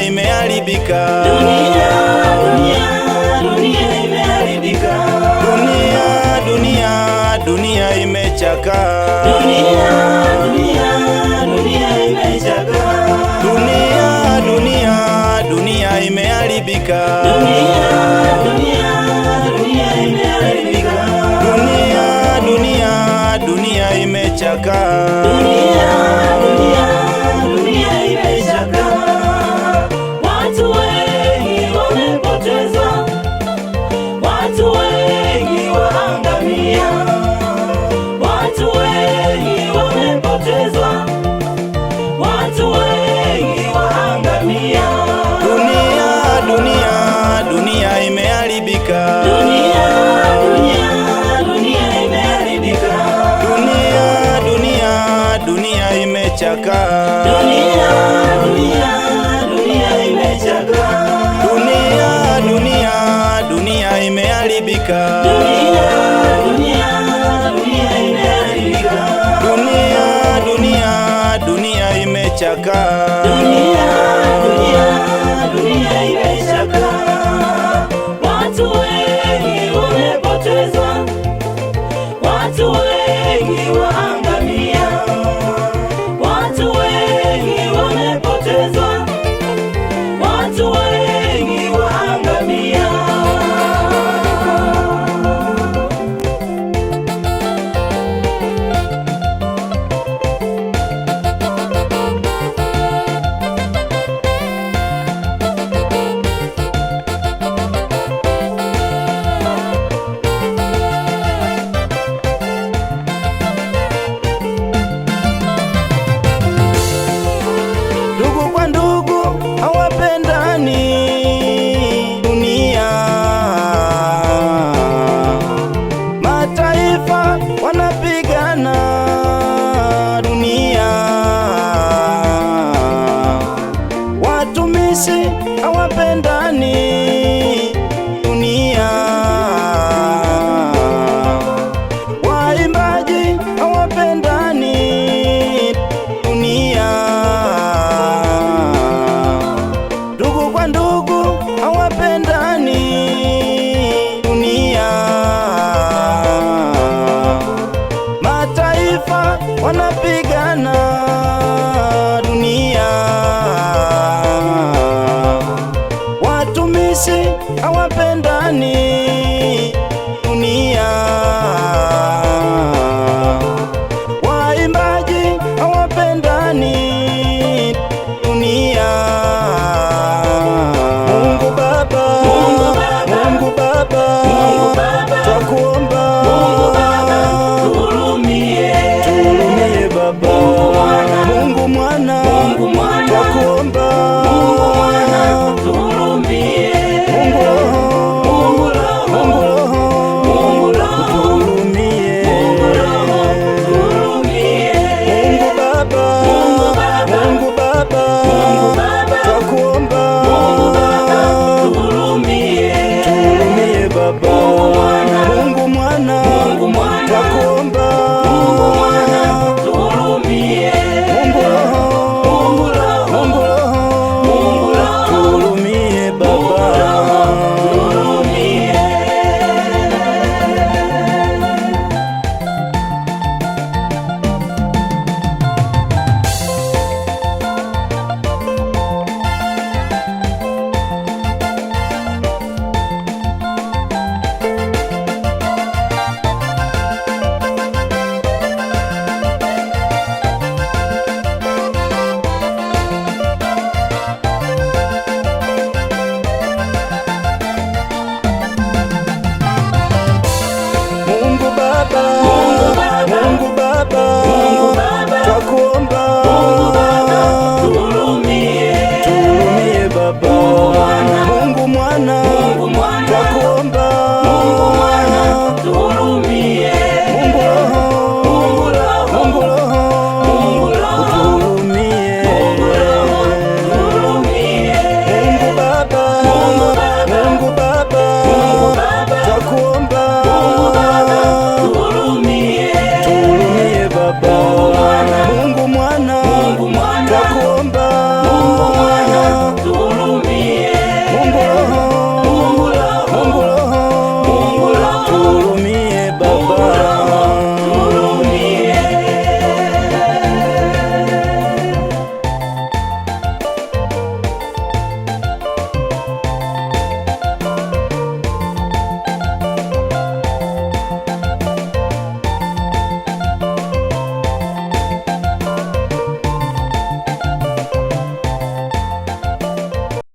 imeharibika. Dunia, dunia, dunia imeharibika. Dunia, dunia, dunia imechaka. Dunia, dunia, dunia imechaka. Dunia, dunia, dunia imeharibika. Dunia, dunia, dunia imeharibika. Dunia, dunia, dunia imechaka. Dunia, dunia, dunia imechaka. Watu wengi wamepotezwa, watu wengi waangamia, watu wengi wamepotezwa, watu wengi waangamia. Dunia, dunia, dunia imeharibika. Dunia, dunia, dunia imeharibika. Dunia, dunia, dunia imechaka. Dunia, dunia, dunia imechaka. Dunia, dunia, dunia imeharibika. Dunia, dunia, dunia imeharibika. Dunia, dunia, dunia imechaka. Dunia, dunia, dunia imechaka. Watu wengi wamepotezwa, watu wengi waangamia, watu wengi wamepotezwa, watu wengi waangamia. Ndugu kwa ndugu hawapendani. Dunia, mataifa wanapigana. Dunia, watumishi hawapendani. Dunia, waimbaji hawapendani. Dunia, ndugu kwa ndugu hawapendani. Dunia, mataifa wanapigana.